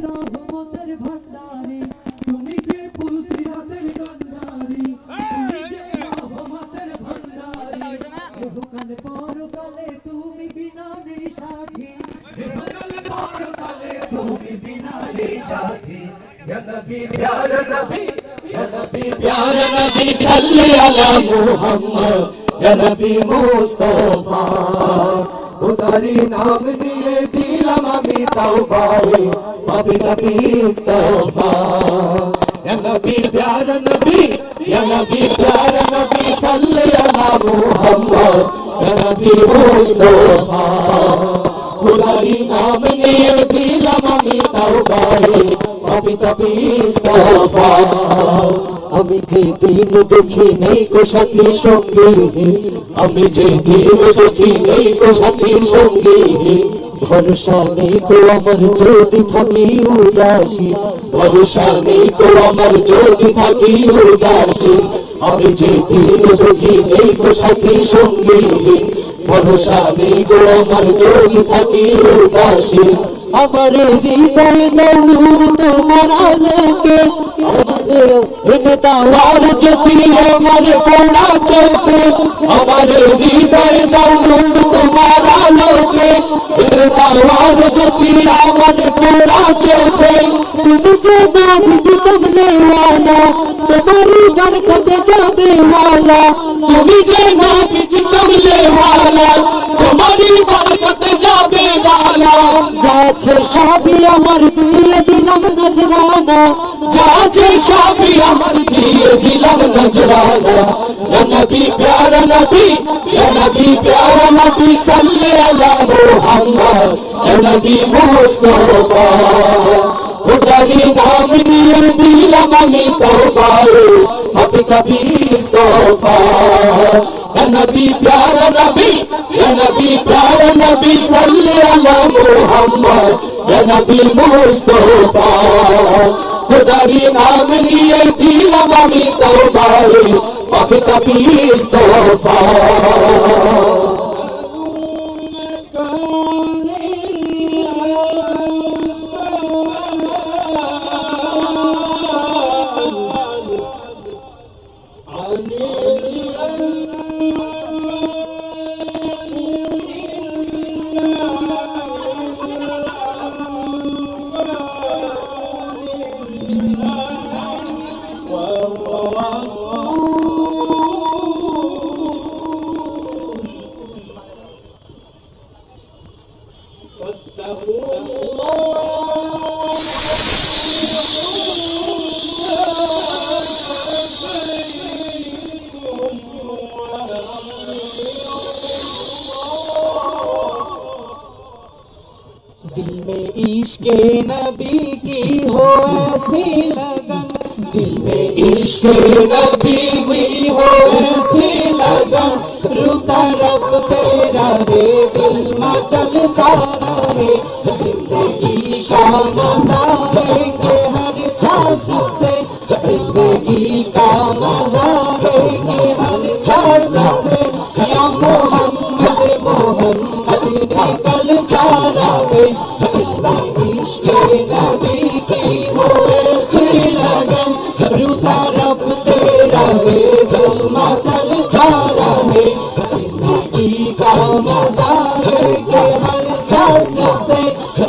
রহমতের ভান্ডারি তুমি যে ফুলসিরাতের কান্ডারি তুমি যে রহমতের ভান্ডারি ইহকালে পরকালে তুমি বিনারী সাথী ইহকালে পরকালে তুমি বিনারী সাথী ইয়া নবী প্যারা নবী ইয়া নবী প্যারা নবী সাল্লি আলা মুহাম্মদ ইয়া নবী মুস্তাফা খুদারি নাম নিয়ে দিলাম আমি তাওবায়ে পাপী নবী ইস্তফা ইয়া নবী প্যারা নবী ইয়া নবী প্যারা নবী সাল্লি আলা মুহাম্মদ ইয়া নবী মুস্তাফা খুদারি নাম নিয়ে দিলাম আমি তাওবায়ে পাপী নবী ইস্তফা আমি যে দিন দেখি নেই কো সাথী সঙ্গী আমি যে দিন দেখি নেই কো সাথী সঙ্গী ভরসা নেই কো আমার যদি থাকি উদাসী ভরসা নেই কো আমার যদি থাকি উদাসী আমি যে দিন দেখি নেই কো সাথী সঙ্গী ভরসা নেই কো আমার যদি থাকি উদাসী আমার হৃদয় নূর তোমার আলোকে এনে দাওয়ার জ্যোতি আমার পোড়া চোখে আমার হৃদয় নূর তোমার আলোকে এনে দাওয়ার জ্যোতি আমার পোড়া চোখে তুমি যে নাভিজ কমলে ওয়ালা তোমারি বরকতে যাবে ওয়ালা তুমি যে নাভিজ কমলে ওয়ালা তোমারি বরকতে যাবে ওয়ালা যাচ্ছে সবই আমার দিয়ে দিলাম নজরানা যাচ্ছে সবই আমার দিয়ে দিলাম নজরানা ইয়া নবী প্যারা নবী ইয়া নবী প্যারা নবী সাল্লি আলা মুহাম্মদ ইয়া নবী মুস্তাফা খুদারি নাম নিয়ে দিলাম আমি তাওবায়ে পাপী নবী ইস্তফা ইয়া নবী প্যারা নবী ইয়া নবী প্যারা নবী সাল্লি আলা মুহাম্মদ ইয়া নবী মুস্তাফা খুদারি নাম নিয়ে দিলাম আমি তাওবায়ে পাপী নবী ইস্তফা दिल में इश्क़े नबी की हो ऐसी लगन दिल में इश्क़े नबी की हो ऐसी लगन रूता रब तेरा रे दिल में चलता रहे जिंदगी का मज़ा है कि हर सांस से जिंदगी का मज़ा है कि हर सांस से या मोहम्मद मोहम्मद निकलता रहे इश्क़े नबी की हो ऐसी लगन रूता रब तेरा रे दिल में चलता रहे जिंदगी का मज़ा है कि हर सांस से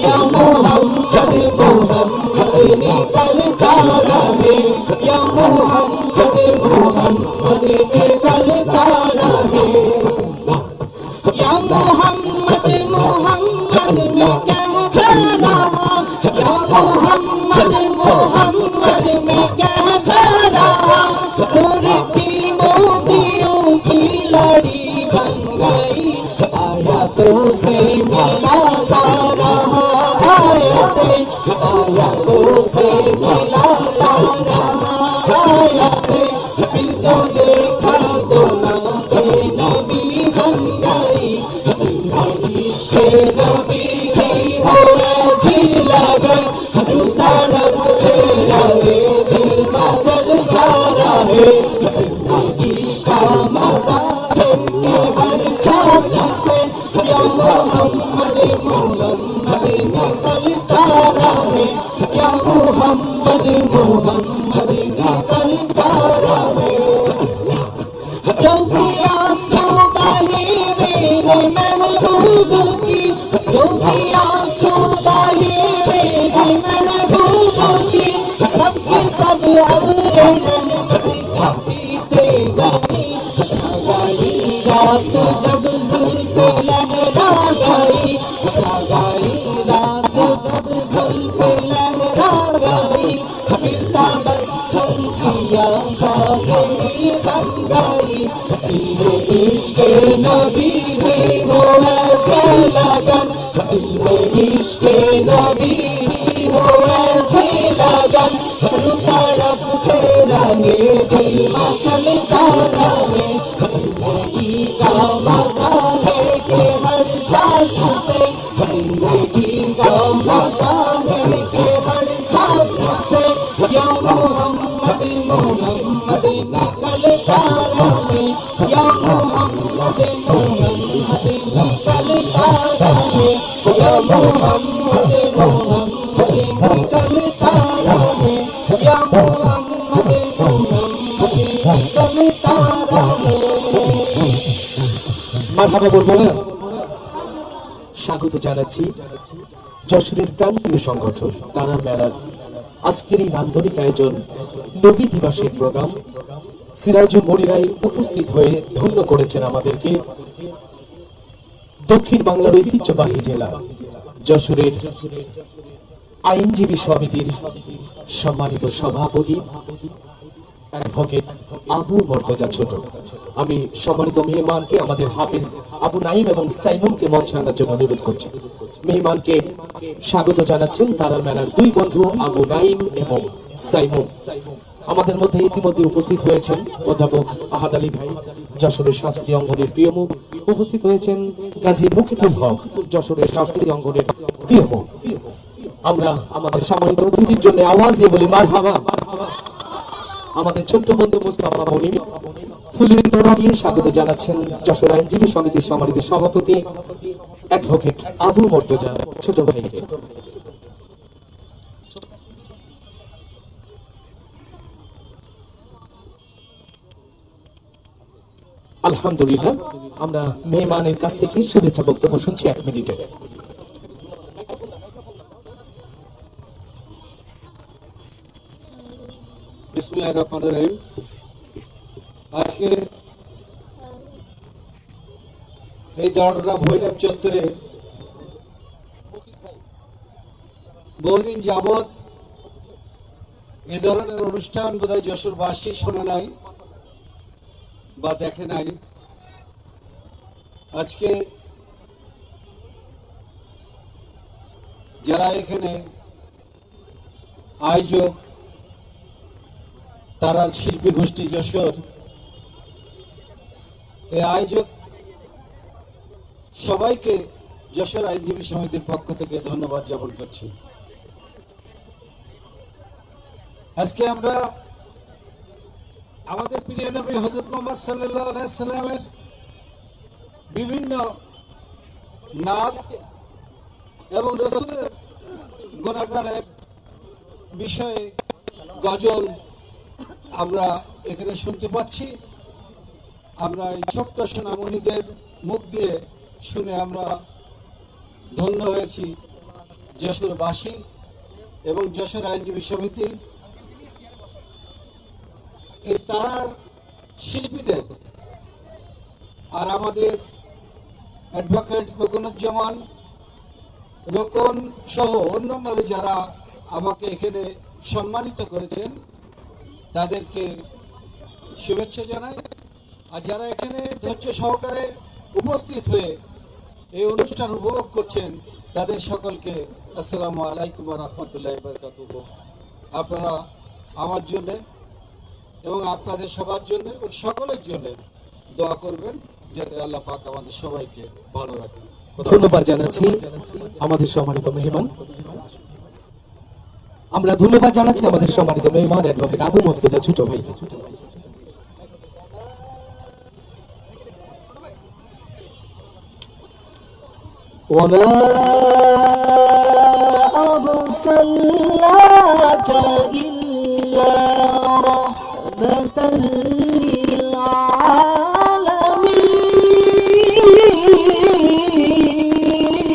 या मोहम्मद मोहम्मद निकलता रहे या मोहम्मद मोहम्मद निकलता रहे या मोहम्मद मोहम्मद में कहता रहा या मोहम्मद मोहम्मद में कहता रहा नूर की मोतियों की लड़ी बन गई आयतों से मिलाता रहा आयतों से मिलाता रहा आयतें फिर जो देखा तो नाम नबी बन गई इश्क़े नबी की हो ऐसी लगन रूता रब तेरा रे दिल में चलता रहे जिंदगी का मज़ा है कि हर सांस से या मोहम्मद मोहम्मद निकलता रहे, या मोहम्मद मोहम्मद निकलता रहे। जो भी आंसू बहे मेरे महबूब की, जो भी आंसू बहे मेरे महबूब की, सबके सब अबरे जीते गई। छा गई रात जब जुल्फ़े लहरा गई, छा गई रात जब जुल्फ़े लहरा गई। फिर तबस्सुम किया जागनी बन गई। दिल इश्क़ नबी में हो ऐसे लगन, दिल इश्क़ नबी में हो ऐसे लगन। तड़पते रहे दिल मचलता रहे, जिंदगी का मज़ा है कि हर सांस से, जिंदगी का मज़ा है कि हर सांस से। या मोहम्मद मोहम्मद निकलता रहे, या मोहम्मद मोहम्मद निकलता रहे, या मोहम्मद मोहम्मद निकलता रहे, या मोहम्मद मोहम्मद निकलता रहे। মারহাবা বলবো না? স্বাগত জানাচ্ছি যশোরের প্রাণপ্রিয় সংগঠন তারা মেলার আজকের এই নান্দনিক আয়োজন নবী দিবসের প্রোগ্রাম। সিরাজুল মনিরাই উপস্থিত হয়ে ধন্য করেছেন আমাদেরকে। দক্ষিণ বাংলার ঐতিহ্যবাহী জেলা যশোরের আইনজীবী সমিতির সম্মানিত সভাপতি অ্যাডভোকেট আবু মর্তজা ছোট। আমি সম্মানিত মেহমানকে আমাদের হাফিজ আবু নাইম এবং সাইমুনকে মঞ্চে আনার জন্য অনুরোধ করছি। মেহমানকে স্বাগত জানাচ্ছেন তারা মেলার দুই বন্ধু আবু নাইম এবং সাইমুন। আমাদের মধ্যে ইতিমধ্যে উপস্থিত হয়েছেন অধ্যাপক আহাদ আলী ভাই, যশোরের সংস্কৃতি অঙ্গনের প্রিয় মুখ। উপস্থিত হয়েছেন গাজী মুকিতুল হক, যশোরের সংস্কৃতি অঙ্গনের প্রিয় মুখ। আমরা আমাদের সম্মানিত অতিথির জন্য আওয়াজ দিয়ে বলি মারহাবা। আমাদের ছোট্ট বন্ধু মুস্তাফা মনির ফুলের তোড়া দিয়ে স্বাগত জানাচ্ছেন যশোর আইনজীবী সমিতির সম্মানিত সভাপতি অ্যাডভোকেট আবু মর্তজা ছোট ভাইকে। আলহামদুলিল্লাহ, আমরা মেহমানের কাছ থেকে শুভেচ্ছা বক্তব্য শুনছি 1 মিনিটে। বিসমিল্লাহির রহমানির রহিম। আজকে এই দরগা ভৈরব চত্বরে বহুদিন যাবৎ এ ধরনের অনুষ্ঠান বোধহয় যশোরবাসী শোনে নাই বা দেখে নাই। আজকে যারা এখানে আয়োজক, তারার শিল্পী গোষ্ঠী যশোর, এই আয়োজক সবাইকে যশোর আইনজীবী সমিতির পক্ষ থেকে ধন্যবাদ জ্ঞাপন করছি। আজকে আমরা আমাদের প্রিয় নবী হযরত মুহাম্মদ সাল্লাল্লাহু আলাইহি সাল্লামের বিভিন্ন নাত এবং রাসূলের গুণগানের বিষয়ে গজল আমরা এখানে শুনতে পাচ্ছি। আমরা এই ছোট্ট সোনামণিদের মুখ দিয়ে শুনে আমরা ধন্য হয়েছি যশোরবাসী এবং যশোর আইনজীবী সমিতি। এই তার শিল্পীদের আর আমাদের অ্যাডভোকেট রোকনুজ্জামান, রোকন সহ অন্যান্য যারা আমাকে এখানে সম্মানিত করেছেন তাদেরকে শুভেচ্ছা জানাই। আর যারা এখানে ধৈর্য সহকারে উপস্থিত হয়ে এই অনুষ্ঠান উপভোগ করছেন তাদের সকলকে আসসালামু আলাইকুম ওয়া রাহমাতুল্লাহি ওয়া বারাকাতুহু। আপনারা আমার জন্য এবং আপনাদের সবার জন্য এবং সকলের জন্য দোয়া করবেন যাতে আল্লাহ পাক আমাদের সবাইকে ভালো রাখেন। ধন্যবাদ জানাচ্ছি আমাদের সম্মানিত মেহমান। আমরা ধন্যবাদ জানাচ্ছি আমাদের সম্মানিত মেহমান অ্যাডভোকেট আবু মর্তজা ছোট ভাইকে। وما أرسلناك إلا رحمة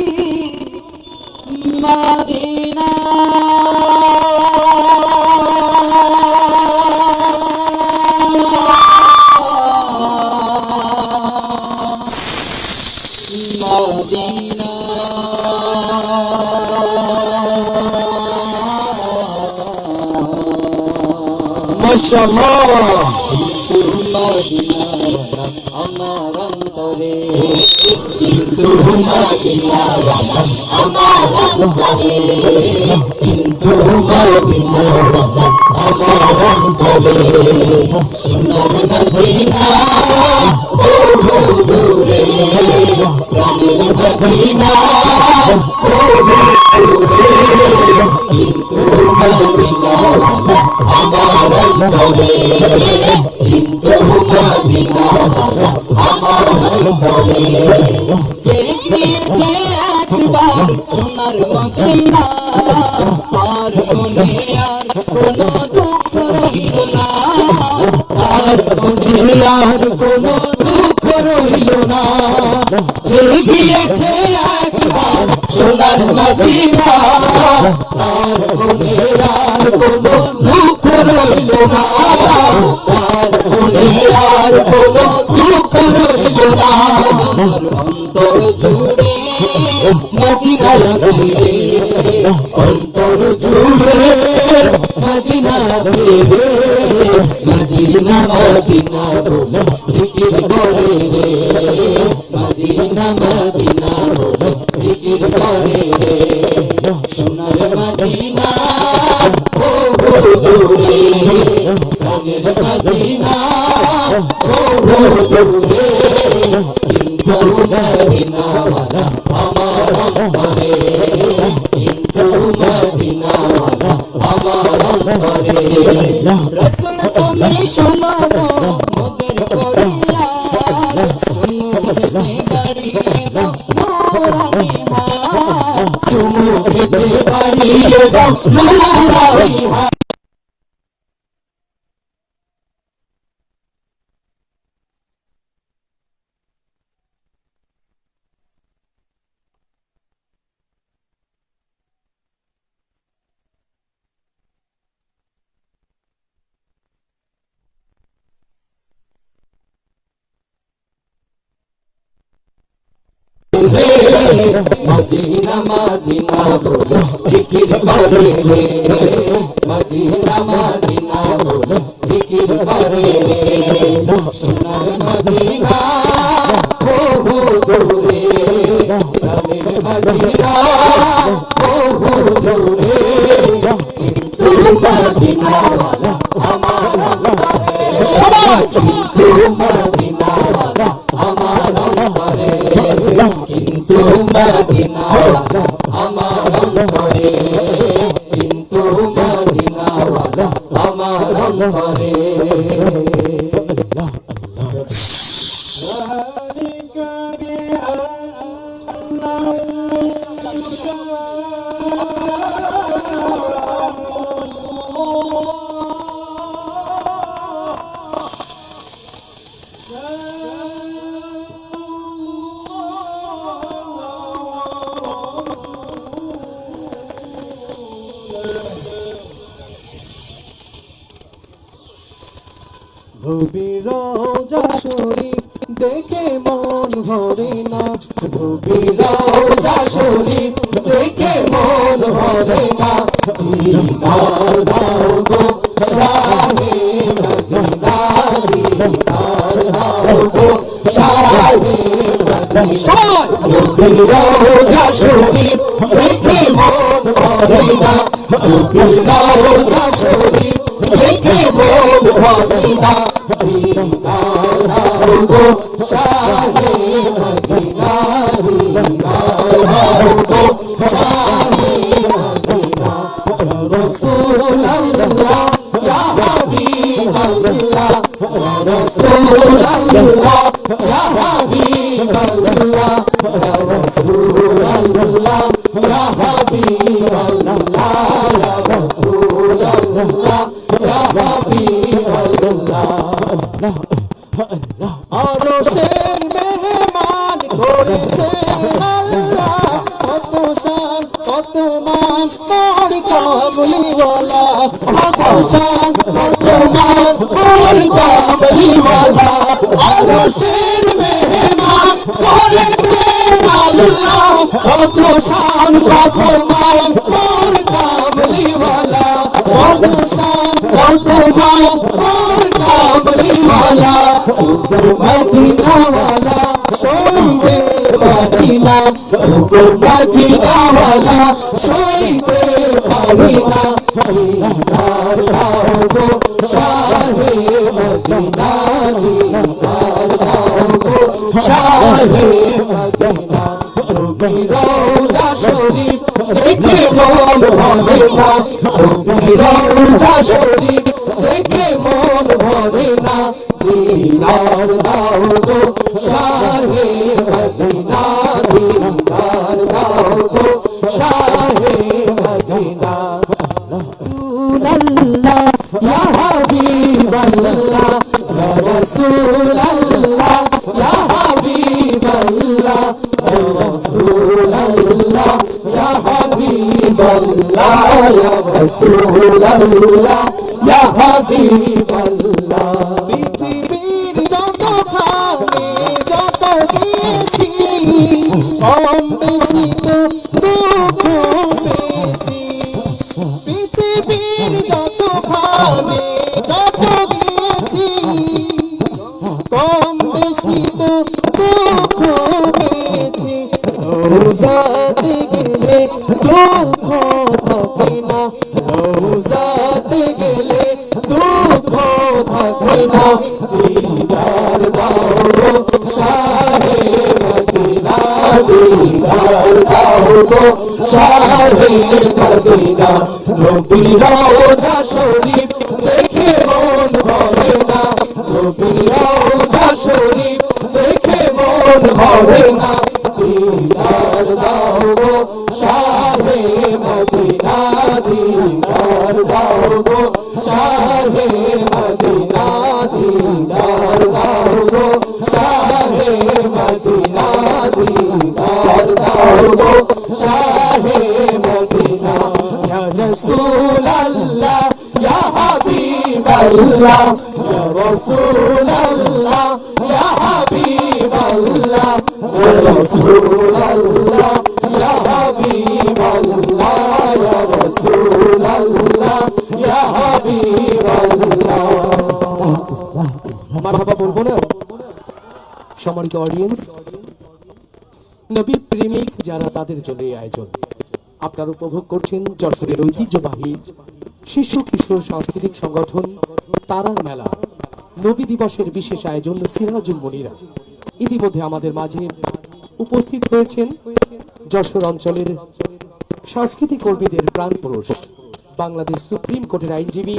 للعالمين مدينة মাশাআল্লাহ আমার অন্তরে কিন্তু মদিনা আমার অন্তরে কিন্তু মদিনা আমার অন্তরে সোনার মদিনা বহু দূরে প্রাণের মদিনা বহু দূরে কিন্তু মদিনা আমার অন্তরে কিন্তু মদিনা আমার অন্তরে গিয়েছে একবার সোনার মদিনা তার মনে আর কোনো দুঃখ রইল না তার মনে আর কোনো দুঃখ রইল না যে গিয়েছে একবার সোনার মদিনা তার মনে আর কোনো দুঃখ রইল না তার মনে আর কোনো দুঃখ রইল না আমার অন্তর জুড়ে মদিনা আছে অন্তর জুড়ে মদিনা আছে মদিনা মদিনা বলে জিকির করে রে মদিনা মদিনা বলে জিকির করে রে সোনার মদিনা বহু দূরে প্রাণের মদিনা বহু দূরে কিন্তু মদিনাওয়ালা আমার অন্তরে কিন্তু মদিনাওয়ালা আমার অন্তরে রাসূল তুমি শোনো মোদের ফরিয়াদ চুমুকে বাড়িয়ে দাও নূরানি হাত চুমুকে বাড়িয়ে দাও নূরানি হাত মদিনা মদিনা বলে জিকির করে রে মদিনা মদিনা বলে জিকির করে রে সোনার মদিনা বহু দূরে প্রাণের মদিনা বহু দূরে কিন্তু মদিনাওয়ালা আমার অন্তরে সবাই কিন্তু মদিনাওয়ালা আমার অন্তরে কিন্তু মদিনাওয়ালা আমার অন্তরে কিন্তু মদিনাওয়ালা আমার অন্তরে নবীর রওজা শরীফ দেখে মন ভরে না নবীর রওজা শরীফ দেখে মন ভরে না দিদার দাও গো শাহে মদিনা দিদার দাও গো শাহে মদিনা নবীর রওজা শরীফ দেখে মন ভরে না নবীর রওজা শরীফ দেখে মন ভরে না দিদার দাও গো শাহে মদিনা দিদার দাও গো শাহে মদিনা রাসূলুল্লাহ ইয়া হাবিবাল্লাহ রাসূলুল্লাহ ইয়া হাবিবাল্লাহ রাসূলুল্লাহ আল্লাহ ইয়া হাবিব আল্লাহ ইয়া রাসূল আল্লাহ ইয়া হাবিব আল্লাহ আরশের মেহমান করেছেন আল্লাহ কত শান কত মান মোর কামলিওয়ালা কত শান কত মান মোর কামলিওয়ালা আরশের মেহমান করেছেন আল্লাহ কত শান কত মান মোর কামলিওয়ালা কত শান কত মান মোর কামলিওয়ালা মদিনা ওয়ালা সইতে পারি না মদিনা ওয়ালা সইতে পারি না দিদার দাও গো শাহে মদিনা দিদার দাও গো শাহে মদিনা রওজা শরীফ দেখে মন ভরে না রওজা শরীফ দেখে মন ভরে না দিদার দাও গো শাহে মদিনা দিদার দাও গো শাহে মদিনা রাসূলুল্লাহ ইয়া হাবিবাল্লাহ ইয়া রাসূলুল্লাহ ইয়া হাবিবাল্লাহ ইয়া রাসূলুল্লাহ ইয়া হাবিবাল্লাহ ইয়া রাসূলুল্লাহ ইয়া হাবিবাল্লাহ পৃথিবীর যত খানে যত গিয়েছি কম বেশি তো দুঃখ পেয়েছি পৃথিবীর যত খানে যত গিয়েছি কম বেশি তো দুঃখ পেয়েছি রোজাতে গেলে দুঃখ থাকে না রোজাতে গেলে দুঃখ থাকে না দিদার দাও গো শাহে মদিনা দিদার দাও গো শাহে মদিনা নবীর রওজা শরীফ দেখে মন ভরে না নবীর রওজা শরীফ দেখে মন ভরে না দিদার দাও গো শাহে মদিনা দিদার দাও গো শাহে মদিনা দিদার দাও গো শাহে মদিনা দিদার দাও গো শাহে মদিনা ইয়া রাসূলুল্লাহ ইয়া হাবিবাল্লাহ ইয়া রাসূলুল্লাহ ইয়া হাবিবাল্লাহ ইয়া রাসূলুল্লাহ ইয়া হাবিবাল্লাহ ইয়া রাসূলুল্লাহ ইয়া হাবিবাল্লাহ মারহাবা বলবো না? সম্মানিত অডিয়েন্স, নবী প্রেমিক যারা, তাদের জন্য এই আয়োজন। আপনারা উপভোগ করছেন যশোরের ঐতিহ্যবাহী শিশু কিশোর সাংস্কৃতিক সংগঠন তারার মেলা নবী দিবসের বিশেষ আয়োজন সিরাজুল মুনিরা। ইতিমধ্যে আমাদের মাঝে উপস্থিত হয়েছেন যশোর অঞ্চলের সাংস্কৃতিক কর্মীদের প্রাণপুরুষ, বাংলাদেশ সুপ্রিম কোর্টের আইনজীবী,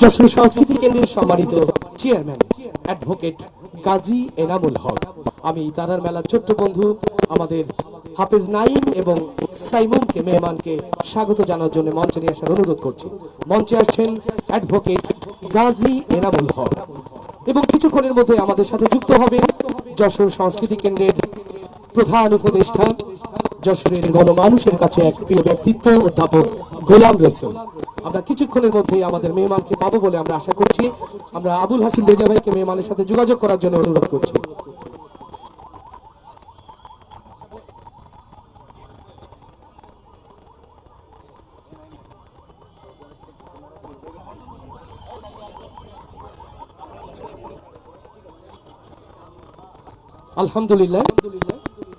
যশোর সংস্কৃতি কেন্দ্রের সম্মানিত চেয়ারম্যান অ্যাডভোকেট গাজী এনামুল হক। আমি তারার মেলার ছোট্ট বন্ধু আমাদের হাফেজ নাইম এবং সাইমুনকে, মেহমানকে স্বাগত জানার জন্য মঞ্চে নিয়ে আসার অনুরোধ করছি। মঞ্চে আসছেন অ্যাডভোকেট গাজী এনামুল হক এবং কিছুক্ষণের মধ্যে আমাদের সাথে যুক্ত হবেন যশোর সংস্কৃতি কেন্দ্রের প্রধান উপদেষ্টা, যশোরের গণমানুষের কাছে এক প্রিয় ব্যক্তিত্ব অধ্যাপক গোলাম রসুল। আমরা কিছুক্ষণের মধ্যেই আমাদের মেহমানকে পাবো বলে আমরা আশা করছি। আমরা আবুল হাসিম রেজা ভাইকে মেহমানের সাথে যোগাযোগ করার জন্য অনুরোধ করছি। আলহামদুলিল্লাহ,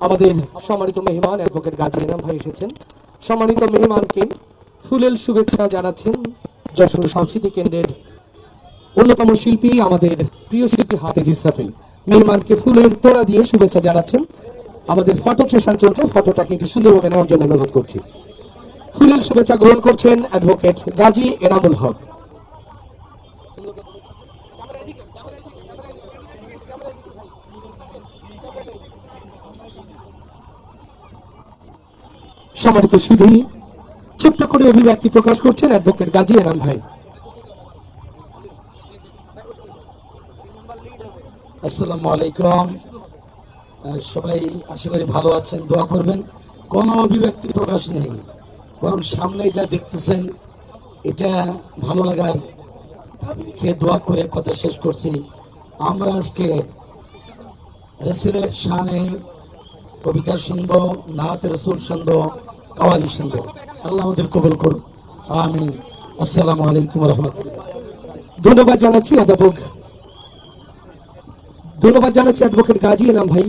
আমাদের সম্মানিত মেহমান অ্যাডভোকেট গাজী এনাম ভাই এসেছেন। সম্মানিত মেহমানকে ফুলেল শুভেচ্ছা জানাচ্ছেন যশোর সংস্কৃতি কেন্দ্রের অন্যতম শিল্পী, আমাদের প্রিয় শিল্পী হাফেজ ইসরাফিল। মেহমানকে ফুলের তোড়া দিয়ে শুভেচ্ছা জানাচ্ছেন। আমাদের ফটো সেশন চলছে, ফটোটাকে একটু সুন্দরভাবে নেওয়ার জন্য অনুরোধ করছি। ফুলের শুভেচ্ছা গ্রহণ করছেন অ্যাডভোকেট গাজী এনামুল হক। সম্মানিত সুধী, ছোট্ট করে অভিব্যক্তি প্রকাশ করছেন অ্যাডভোকেট গাজী এনাম ভাই। আসসালামু আলাইকুম। সবাই আশা করি ভালো আছেন, দোয়া করবেন। কোনো অভিব্যক্তি প্রকাশ নেই, বরং সামনে যা দেখতেছেন এটা ভালো লাগার তাদেরকে দোয়া করে কথা শেষ করছি। আমরা আজকে রাসূলের শানে কবিতা শুনবো, নাতে রাসূল শুনবো, কাওয়ালি শুনবো। আল্লাহ আমাদের কবুল করুন, আমিন। আসসালামু আলাইকুম ওয়া রাহমাতুল্লাহ। ধন্যবাদ জানাচ্ছি অ্যাডভোকেট গাজী এনাম ভাই,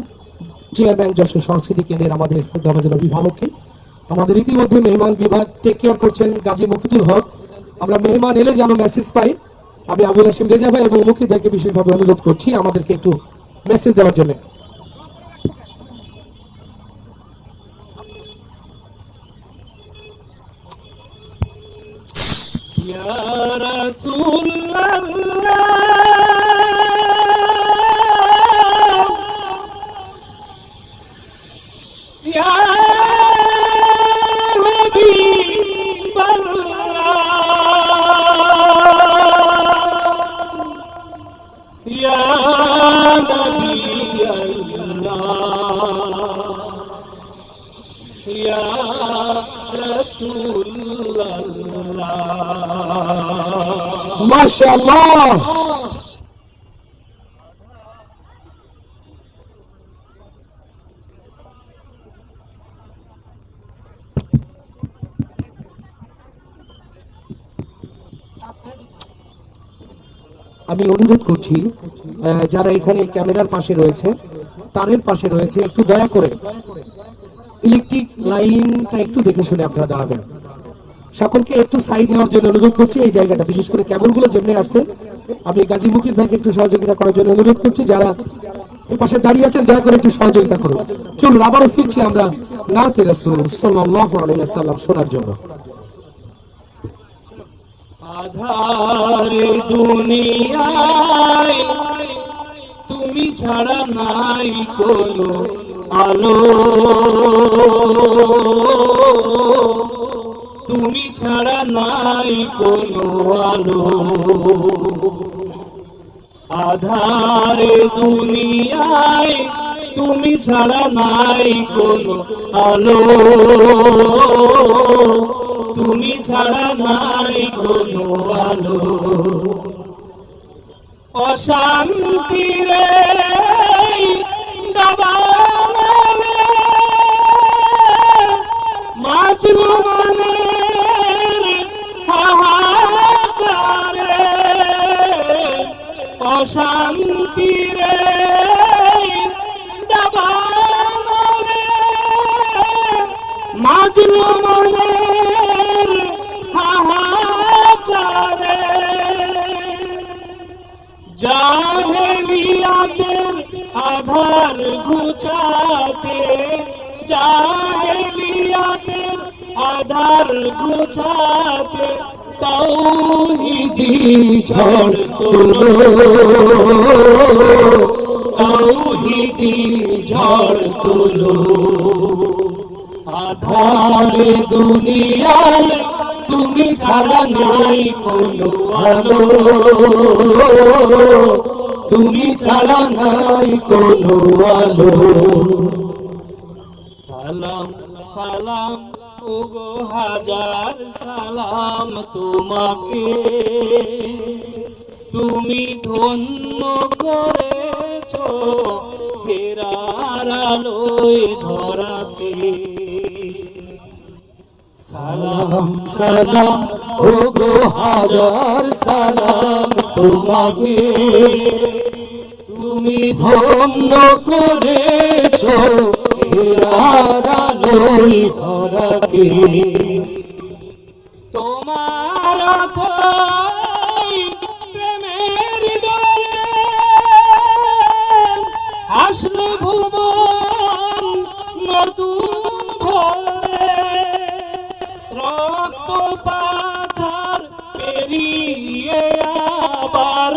চেয়ারম্যান যশোর সংস্কৃতি কেন্দ্রের আমাদের শ্রদ্ধাভাজন অভিভাবককে। আমাদের ইতিমধ্যে মেহমান বিভাগ টেক কেয়ার করছেন গাজী মুকিদুল হক। আমরা মেহমান এলে যেন মেসেজ পাই। আমি আবুল হাশিম রেজা ভাই এবং মুকিদ ভাইকে বিশেষভাবে অনুরোধ করছি আমাদেরকে একটু মেসেজ দেওয়ার জন্য। মাশাআল্লাহ, আমি অনুরোধ করছি যারা এখানে ক্যামেরার পাশে রয়েছে, তারের পাশে রয়েছে, একটু দয়া করে ইলেকট্রিক লাইনটা একটু দেখে শুনে আপনারা দাঁড়াবেন। সকলকে একটু সাইড নেওয়ার জন্য অনুরোধ করছি। এই জায়গাটা বিশেষ করে কেবলগুলো যেমনি আসছে, আমি গাজী মুকিদ ভাইকে একটু সহযোগিতা করার জন্য অনুরোধ করছি। যারা এই পাশে দাঁড়িয়ে আছেন দয়া করে একটু সহযোগিতা করুন। চলুন আবারও ফিরছি আমরা নাতে রাসূল সাল্লাল্লাহু আলাইহি ওয়াসাল্লাম শোনার জন্য। আধার দুনিয়ায় তুমি ছাড়া নাই কোনো আলো, তুমি ছাড়া নাই কোনো আলো। আধার দুনিয়ায় তুমি ছাড়া নাই কোনো আলো, তুমি ছাড়া নাই কোনো আলো। অশান্তিরে দাবানলে মাজলুমের হাহাকারে, অশান্তিরে দাবানলে মাজলুমের হাহাকারে। জাহেলিয়াতের আধার ঘুচাতে, জাহেলিয়াতের আধার ঘুচাতে তাওহীদি ঝড় তুলো, তাওহীদি ঝড় তুলো। আধার দুনিয়ায় তুমি ছাড়া নাই কোনো আলো, তুমি ছাড়া নাই কোনো আলো। সালাম সালাম ওগো হাজার সালাম তোমাকে, তুমি ধন্য করেছো হেরার আলোয় ধরাকে। সালাম সালাম ওগো হাজার সালাম তোমাকে, তুমি ধন্য করেছো হেরার আলোয় ধরাকে। তোমার অথই প্রেমের ডরে হাসলো ভুবন নতুন ভরে, রক্ত পাথার পেরিয়ে আবার,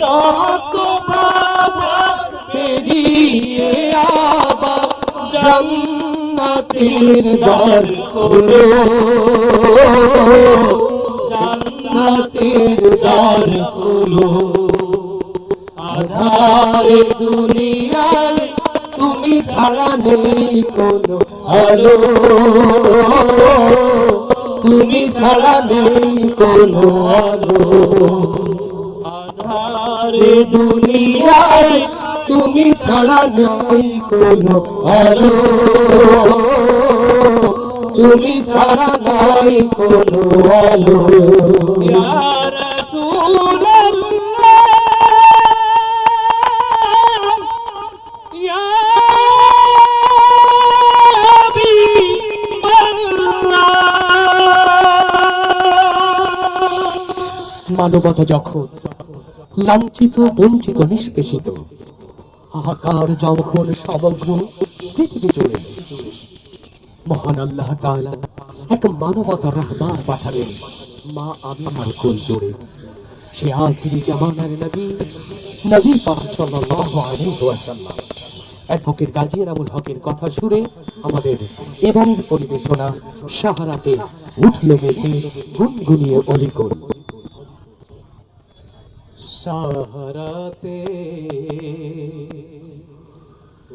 রক্ত পাথার পেরিয়ে আবার জান্নাত জান্নাতের দ্বার খোলো, জান্নাতের দ্বার খোলো। আধারে দুনিয়ায় তুমি ছাড়া নেই কোনো আলো, তুমি ছাড়া নেই কোনো আলো। আধারে দুনিয়ায় তুমি ছাড়া নেই কোনো আলো, তুমি ছাড়া নাই কোনো আলো। ইয়া রাসূলুল্লাহ, ইয়া হাবিবাল্লাহ। মানবতা যখন লাঞ্ছিত, বঞ্চিত, নিষ্পেষিত, হাহাকার যখন সমগ্র পৃথিবী জুড়ে, মহান আল্লাহ তাআলা এক মানবতার রাহবার পাঠালেন মা আমিনার কোল জুড়ে। সে আখিরি জামানার নবী পাক সাল্লাল্লাহু আলাইহি ওয়াসাল্লাম। অ্যাডভোকেট গাজী এনামুল হকের কথা সুরে আমাদের এবারের পরিবেশনা সাহারাতে উঠল মেতে গুনগুনিয়ে অলিকল। সাহারাতে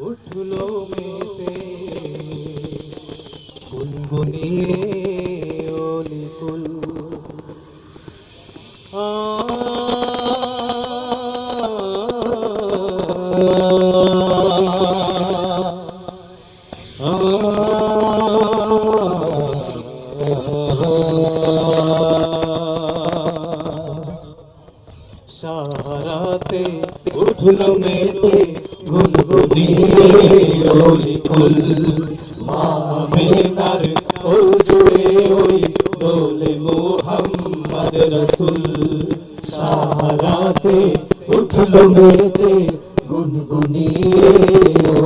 উঠলো মেতে গুনগুনিয়ে অলিকুল। সাহারাতে উঠলো মেতে গুনগুনিয়ে অলিকুল। মা আমিনার কোল জুড়ে ওই দোলে মুহাম্মদ রাসূল। সাহারাতে উঠলো মেতে গুনগুনিয়ে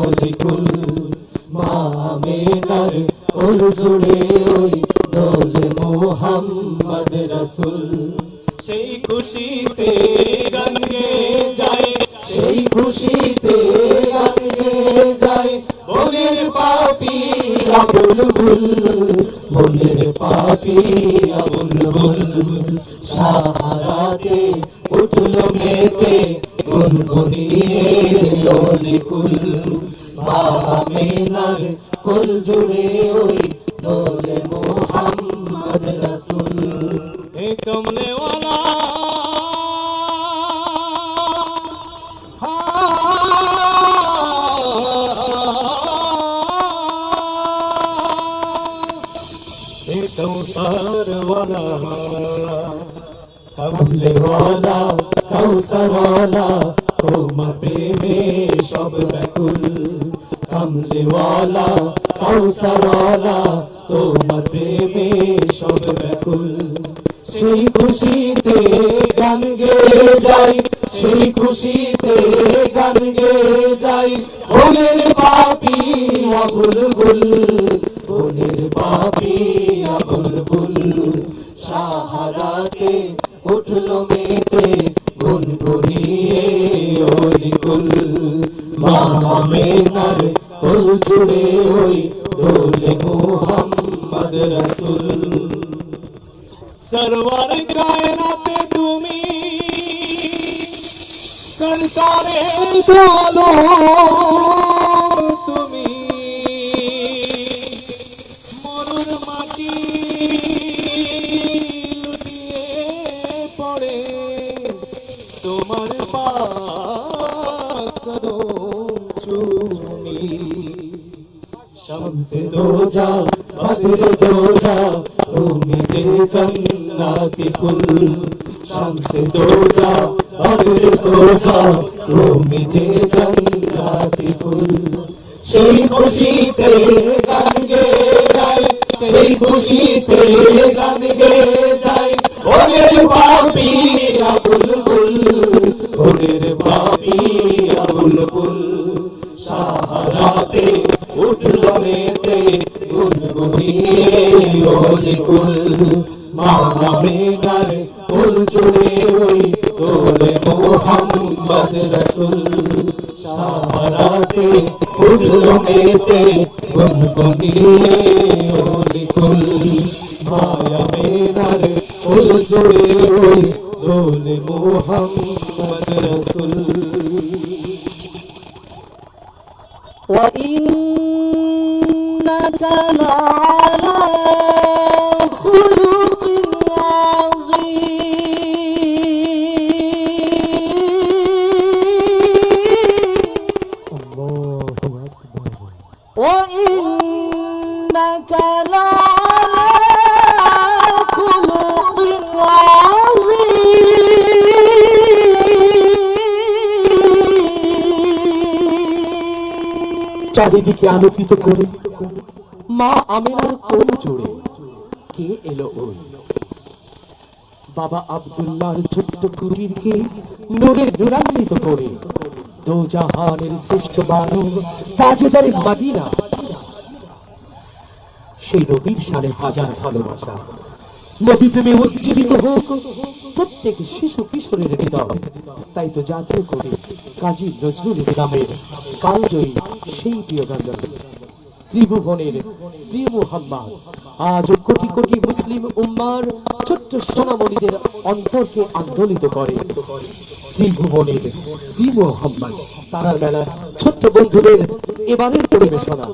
অলিকুল। মা আমিনার কোল জুড়ে ওই দোলে মুহাম্মদ রাসূল। সেই খুশিতে গান গেয়ে যায়, সেই খুশিতে গান গেয়ে যায় বনের পাপী বুলবুল, বনের পাপী বুলবুল। সাহারাতে উঠলো মেতে গুনগুনিয়ে অলিকুল। মা আমিনার কোল জুড়ে ওই দোলে মুহাম্মদ রাসূল। হে কমলে ওয়ালা হে কৌসার ওয়ালা, কমলে ওয়ালা, কৌসার ওয়ালা, তোমার প্রেমে সব ব্যাকুল। কমলে ওয়ালা, কৌসার ওয়ালা, তোমার প্রেমে সব ব্যাকুল। সেই খুশিতে গান গেয়ে যাই, সেই খুশিতে গান গেয়ে যাই বনের পাপী বুলবুল, বনের পাপী বুলবুল। সাহারাতে উঠলো মেতে গুনগুনিয়ে অলিকুল। মা আমিনার কোল জুড়ে ওই দোলে মুহাম্মদ রাসূল। সরওয়ার কায়নাতে তুমি সরকারের দোলো, তুমি মরুর মাটি লুটিয়ে পড়ে তোমার পাক কদম চুমি। শামসে দোজা বদরে দোজা তুমি যে জান্নাতি ফুল। শামসে দোজা বদরে দোজা তুমি যে জান্নাতি ফুল। সেই খুশিতে গান গেয়ে যায়, সেই খুশিতে গান গেয়ে যায় বনের পাপী বুলবুল, বনের পাপী বুলবুল। সাহারাতে উঠলো মেতে গুনগুনিয়ে অলিকুল। মা আমিনার কোল জুড়ে ওই দোলে মুহাম্মদ রাসূল। সাহারাতে উঠলো মেতে জমিনেতে গুনগুনিয়ে অলিকুল মায়া মেনার ফুল জুড়ে ওই দোলে মুহাম্মদ রাসূল وإنك لعلى خلق عظيم وإنك لعلى خلق عظيم চারিদিকে আলোকিত করে মা আমিনার কোল জোড়ে কে এলো ওই বাবা আব্দুল্লাহর ছোট্ট কুটিরকে নূরে নূরান্বিত করে দো জাহানের শ্রেষ্ঠ মানব তাজদারে মদিনা সেই নবীর শানে হাজার ভালোবাসা নবী প্রেমে উজ্জীবিত হোক প্রত্যেক শিশু কিশোরের হৃদয় তাই তো জাতীয় কবি কাজী নজরুল ইসলামের কালজয়ী সেই প্রিয় গজল ত্রিভুবনের প্রিয় মুহাম্মদ আজ কোটি কোটি মুসলিম উম্মার ছোট্ট সোনামণিদের অন্তরকে আন্দোলিত করে ত্রিভুবনের প্রিয় মুহাম্মদ তারার বেলা ছোট্ট বন্ধুদের এবারের পরিবেশনা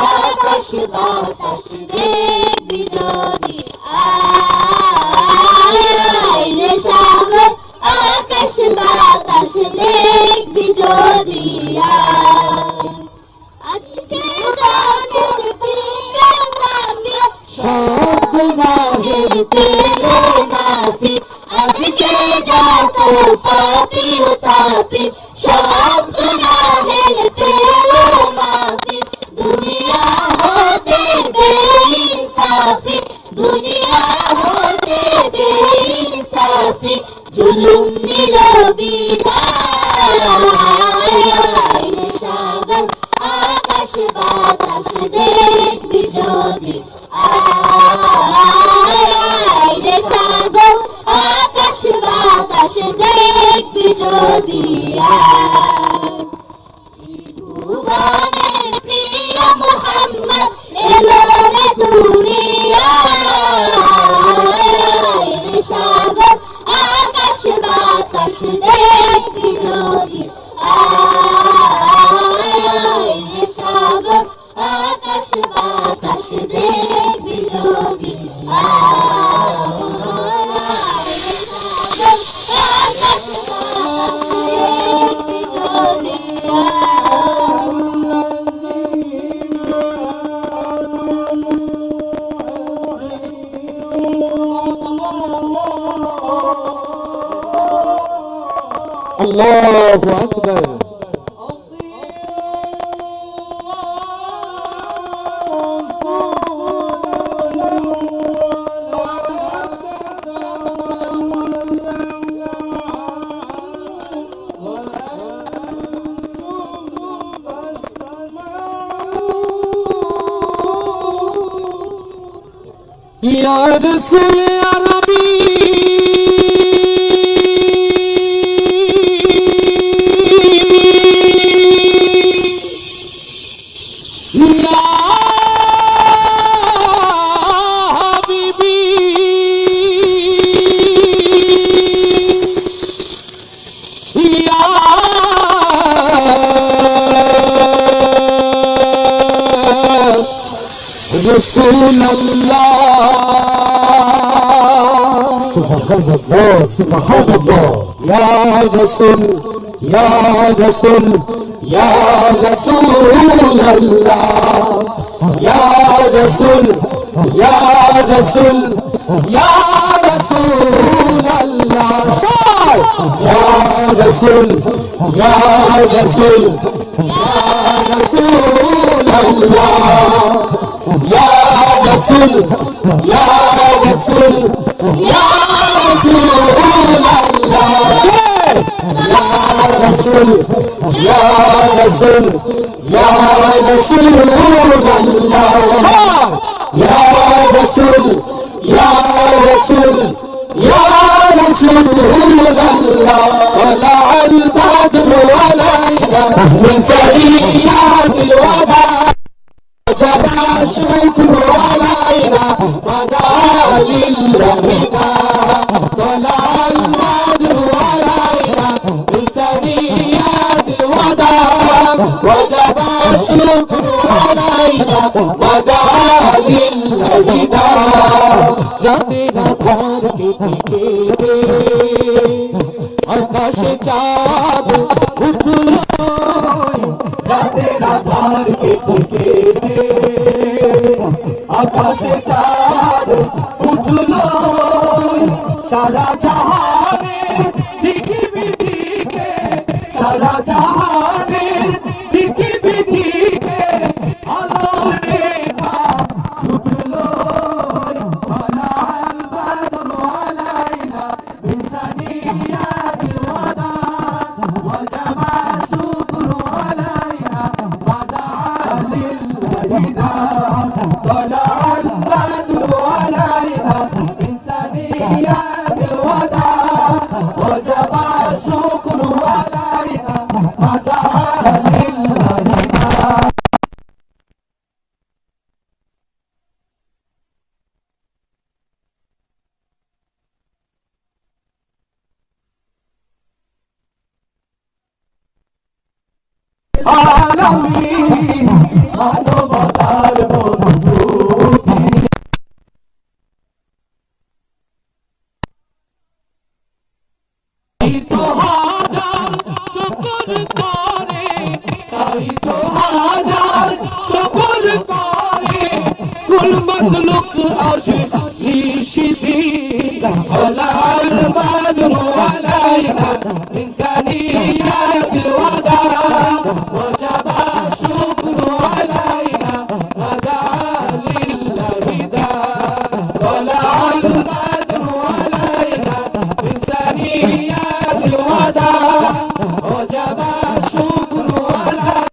আকাশ বাতাস দেখবি যদি আয় রে সাগর আকাশ বাতাস দেখবি যদি আজকে জানের প্রিয়তমে সব গুনাহের পেলে মাফি আজকে যত পাপী ও তাপী সব গুনাহের পেলে মাফি দুনিয়া হতে বেইনসাফি দুনিয়া হতে বেইনসাফি জুলুম নিল বিদায় রে সাগর আকাশ বাতাস দেখবি যদি আয় রে সাগর আকাশ বাতাস দেখবি যদি আল্লাহু আকবার। ইয়া রাসূল আরবী ইয়া হাবিবী ইয়া রাসূলুল্লাহ সুবহানাল্লাহ সুবহানাল্লাহ ইয়া রাসূল ইয়া রাসূল ইয়া রাসূলুল্লাহ ইয়া রাসূল ইয়া রাসূল ইয়া রাসূলুল্লাহ ইয়া রাসূল ইয়া রাসূল ইয়া রাসূলুল্লাহ ইয়া রাসূল ইয়া রাসূল ইয়া রাসূলুল্লাহ ইয়া রাসূল ইয়া রাসূল ইয়া রাসূলুল্লাহ ইয়া রাসূল ইয়া রাসূল ইয়া রাসূলুল্লাহ طلع البدر علينا من ثنيات الوداع وجب الشكر علينا بدا لله طلع البدر علينا من ثنيات الوداع وجب الشكر علينا بدا لله রাতেরা ধার কেটে কেটে আকাশে চাঁদ উঠল রাতেরা ধার কেটে কেটে আকাশে চাঁদ উঠল সারা জাহানের দিকে বিদিকে সারা জাহানের দিকে বিদিকে আলো রেখা ছুটল আলামিন মানবতার বন্ধু তাই তো হাজার শুকর করে তাই তো হাজার শুকর করে কুল মখলুক আরশে নিশিদি আলাল বাদরু আলাইনা মিন সানিয়াতিল ওয়াদা وجب الشكر علينا بدا لله دا طلع البدر علينا من ثنيات الوداع وجب الشكر علينا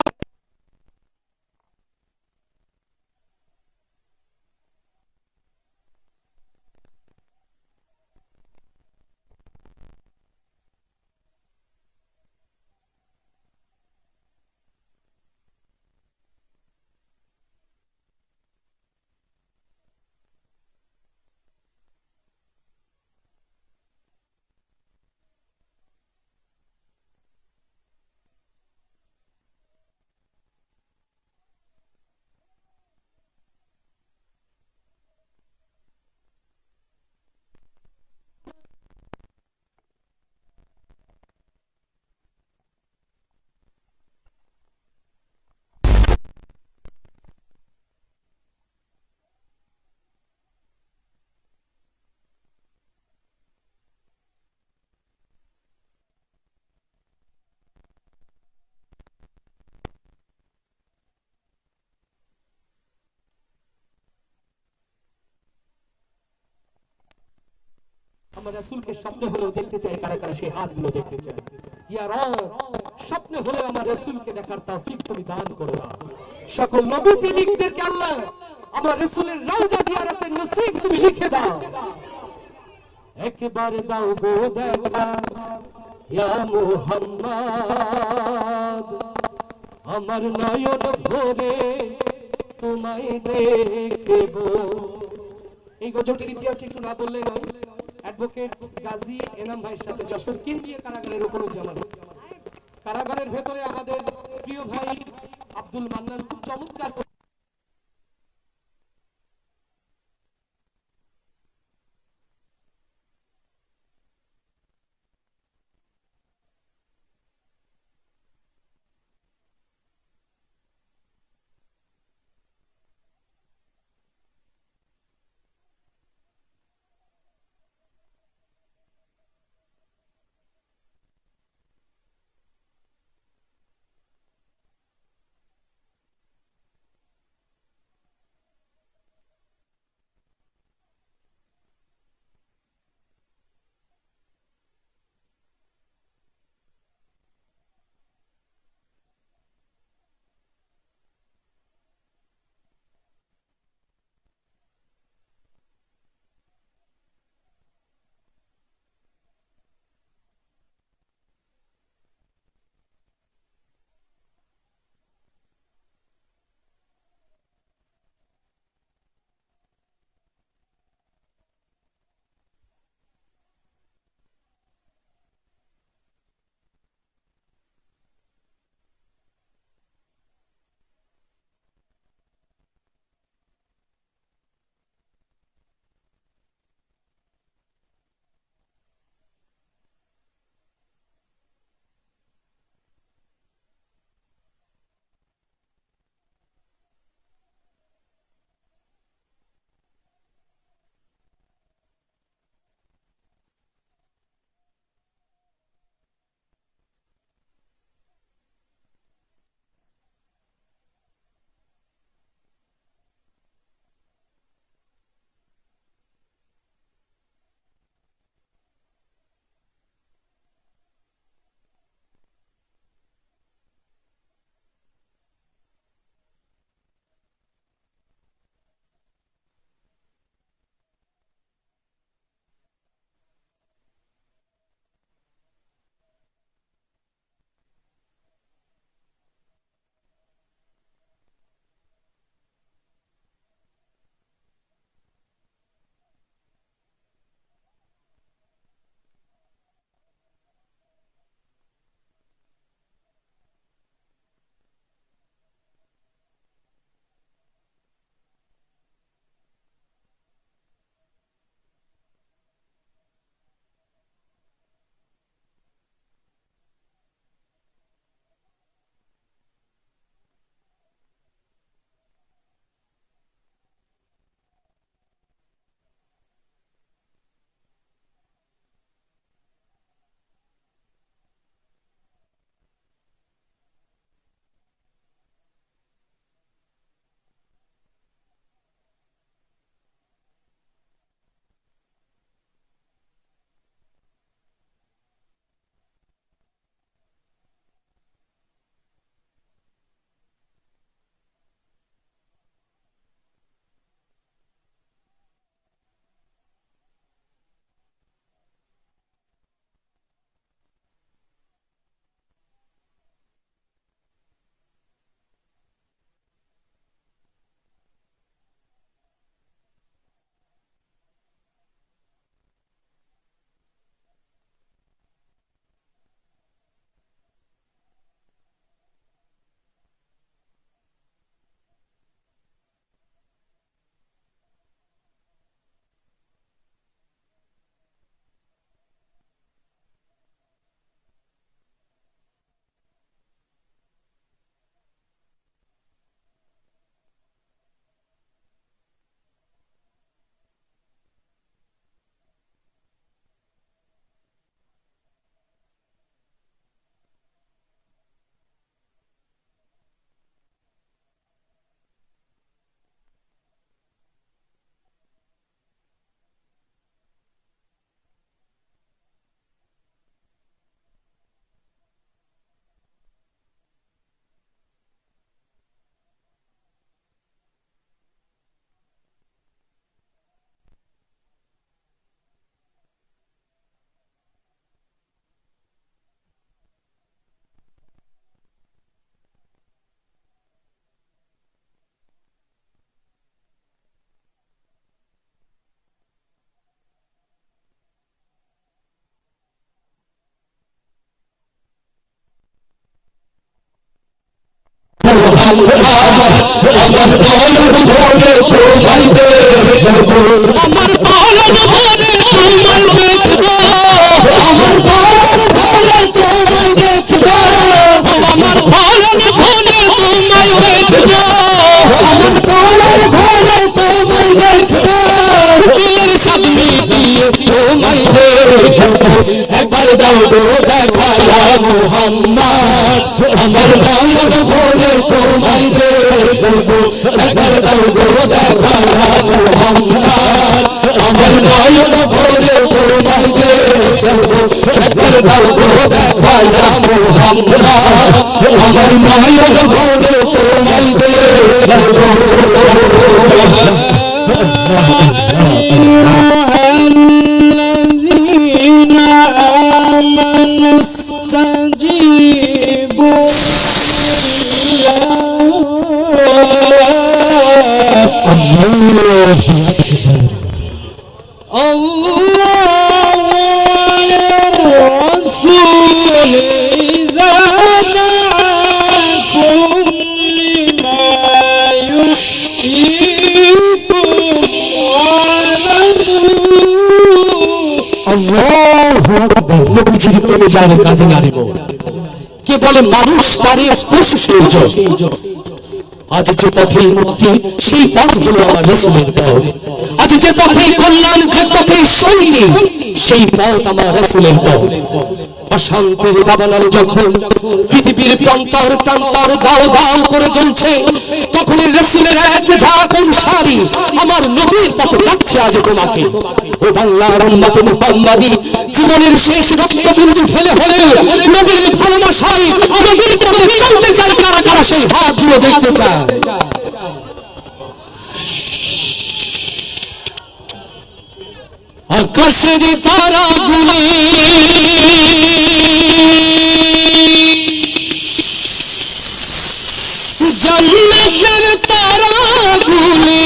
আমার রাসূলকে স্বপ্নে হলেও দেখতে চাই, কারা কারা সেই হাতগুলো দেখতে চাই। ইয়া রব, স্বপ্নে হলেও আমার রাসূলকে দেখার তৌফিক তুমি দান করো। সকল নবী প্রেমিকদেরকে আল্লাহ আমার রাসূলের রওজা জিয়ারতের নসিব তুমি লিখে দাও। একবার দাও গো দেখা ইয়া মুহাম্মদ, আমার নয়ন ভরে তোমায় দেখব। এই গজলটির ইতিহাসটি একটু না বললে নয়। অ্যাডভোকেট গাজী এনাম ভাইয়ের সাথে যশোর কেন্দ্রীয় কারাগারের রুকনুজ্জামান, কারাগারের ভেতরে আমাদের প্রিয় ভাই আব্দুল মান্নান খুব চমৎকার আমার নয়ন ভরে তোমায় দেখবো, আমার নয়ন ভরে তোমায় দেখবো, আমার নয়ন ভরে তোমায় দেখবো, আমার নয়ন ভরে তোমায় দেখবো, আমার নয়ন ভরে তোমায় দেখবো, দিলের স্বাদ মিটিয়ে তোমায় দেখবো, একবার দাও গো দেখা মুহাম্মদ, আমার নয়ন ভরে তোমায় দেখবো, একবার দাও গো দেখা মুহাম্মদ, আমার নয়ন ভরে তোমায় দেখবো, একবার দাও গো দেখা মুহাম্মদ, আমার নয়ন ভরে তোমায় দেখবো। الذين آمنوا استجيبوا الله والرسول إذا دعاكم لما يحييكم নবীজির প্রেমে যার কাঁধে নারিব, কে বলে মানুষ তারে পশু সৌর্য। আজ যে পথে মুক্তি সেই পথ হলো আমার রাসূলের পথ, আজ যে পথে কল্যাণ যে পথে শান্তি সেই পথ আমার রাসূলের পথ। অশান্তির দাবানল যখন পৃথিবীর প্রান্তর প্রান্তর দাও দাও করে জ্বলছে, তখন রাসূলের এক ঝাঁক অনুসারী আমার নবীর পথে ডাকছে আজ তোমাকে। ও বাংলার উম্মত মুহাম্মাদি, জীবনের শেষ রক্তবিন্দু ঢেলে হলে নবীর ভালোবাসায় নবীর পথে চলতে চায় কারা কারা সেই হাতগুলো দেখতে চায়। আকাশের তারাগুলি জান্নাতের তারাগুলি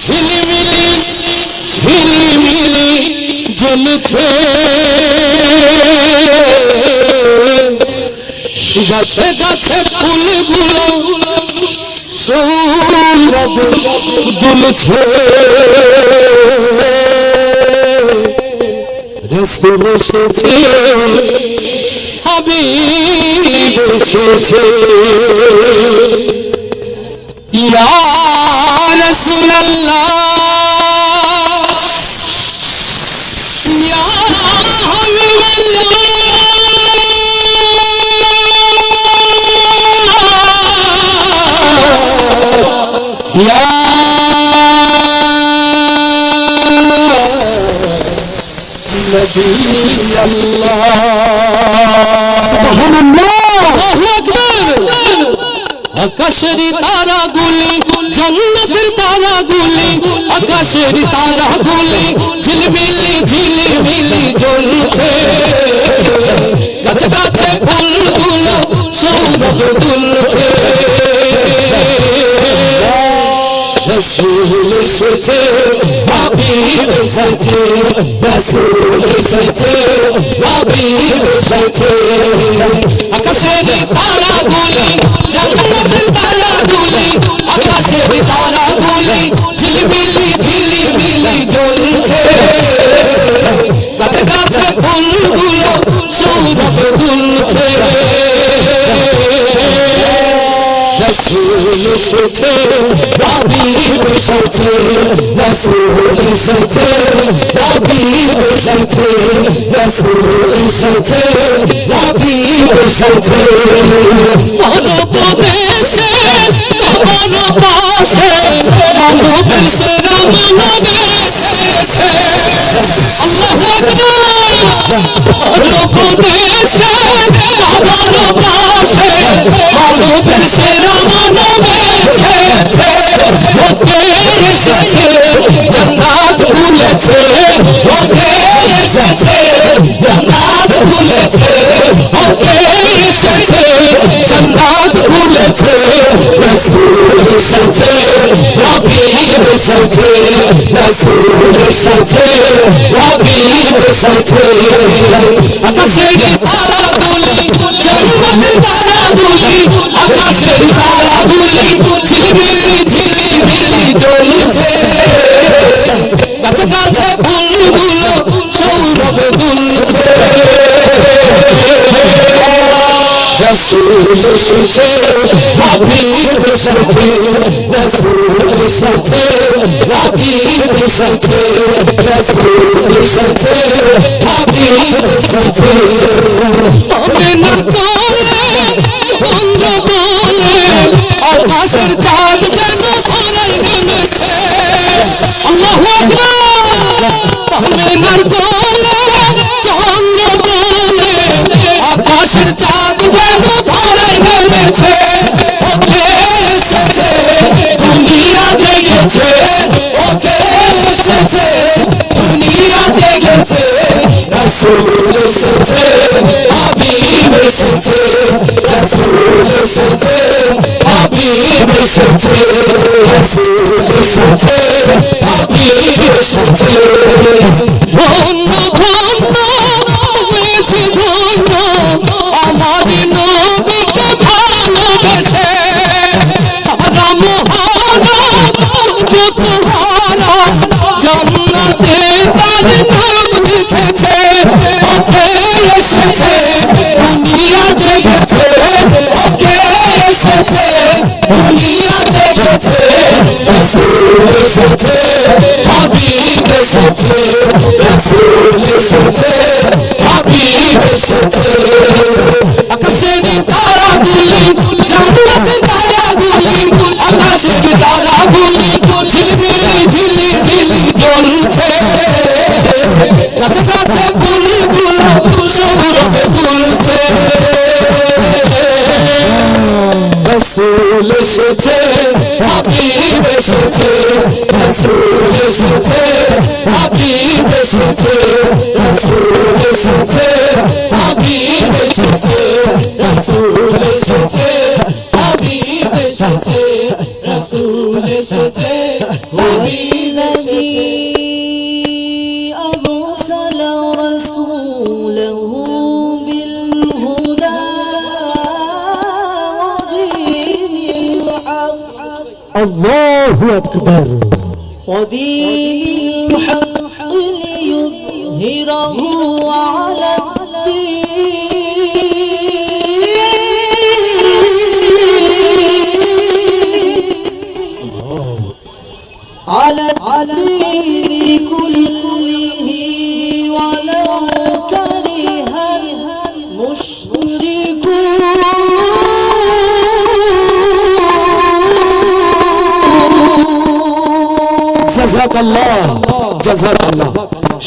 ঝিলিমিলি ঝিলিমিলি জ্বলছে, গাছে গাছে ফুলগুলো সৌরভ দুলছে, রাসূল এসেছে হাবিব এসেছে, ইয়া রাসূলুল্লাহ ইয়া হাবিবাল্লাহ ইয়া আকাশের তারাগুলি জান্নাতের তারাগুলি, আকাশের তারাগুলি ঝিলমিলি ঝিলমিলি জ্বলছে, গাছে গাছে ফুলগুলো সৌরভ দুলছে, রাসূল এসেছে হাবিব এসেছে, রাসূল এসেছে হাবিব এসেছে, আকাশের তারাগুলি জান্নাতের তারাগুলি, আকাশের তারাগুলি ঝিলমিলি ঝিলমিলি জ্বলছে, গাছে গাছে ফুলগুলো সৌরভ দুলছে, রাসূল এসেছে হাবিব এসেছে, রাসূল এসেছে হাবিব এসেছে, রাসূল এসেছে হাবিব এসেছে, মনোপদেশে মনোপাশে মানবের সেরা মানব এসেছে, মনোপদেশে মনোপাশে মানবের সেরা মানব এসেছে, ওকে এসেছে জান্নাত খুলেছে, ওকে এসেছে জান্নাত খুলেছে, ওকে এসেছে জান্নাত খুলেছে, রাসূল এসেছে হাবিব এসেছে, রাসূল এসেছে হাবিব এসেছে, আকাশের তারাগুলি জান্নাতের তারাগুলি, আকাশ তারাগুলি ঝিলিমিলি ঝিলিমিলি জ্বলছে গাছে গাছে ফুলগুলো সৌরভে দুলছে রসুল এসেছে হাবিব এসেছে রসুল এসেছে হাবিব এসেছে রসুল এসেছে হাবিব এসেছে আমিনার কোলে চন্দ্র বলে আকাশের চাঁদ যেন ধরায় নেমেছে আল্লাহু আকবার আমিনার কোলে চন্দ্র বলে আকাশের চাঁদ যেন ধরায় নেমেছে ওকে এসেছে দুনিয়া জেগেছে ওকে এসেছে দুনিয়া জেগেছে রাসূল এসেছে হাবিব এসেছে রাসূল এসেছে হাবিব এসেছে রাসূল এসেছে হাবিব এসেছে ধন্য ধন্য হয়েছে ধন্য আমার নবীকে ভালোবেসে হারাম হারাম যত হারাম জান্নাতে তার নাম লিখেছে ওকে এসেছে দুনিয়া জেগেছে ওকে এসেছে দুনিয়া জেগেছে রাসূল এসেছে হাবিব এসেছে রাসূল এসেছে হাবিব এসেছে আকাশের তারাগুলি জান্নাতের তারাগুলি আকাশের তারাগুলি ঝিলিমিলি ঝিলিমিলি জ্বলছে গাছে গাছে ফুলগুলো সৌরভে দুলছে রাসূল এসেছে হাবিব এসেছে রাসূল এসেছে হাবিব এসেছে রাসূল এসেছে হাবিব এসেছে রাসূল এসেছে হাবিব এসেছে রাসূল এসেছে হাবিব এসেছে أرسل رسوله بالهدى ودين الحق الله أكبر ودين الحق ليظهره على الدين على الدين كله ولو كره المشركون জাযাকাল্লাহ জাযাকাল্লাহ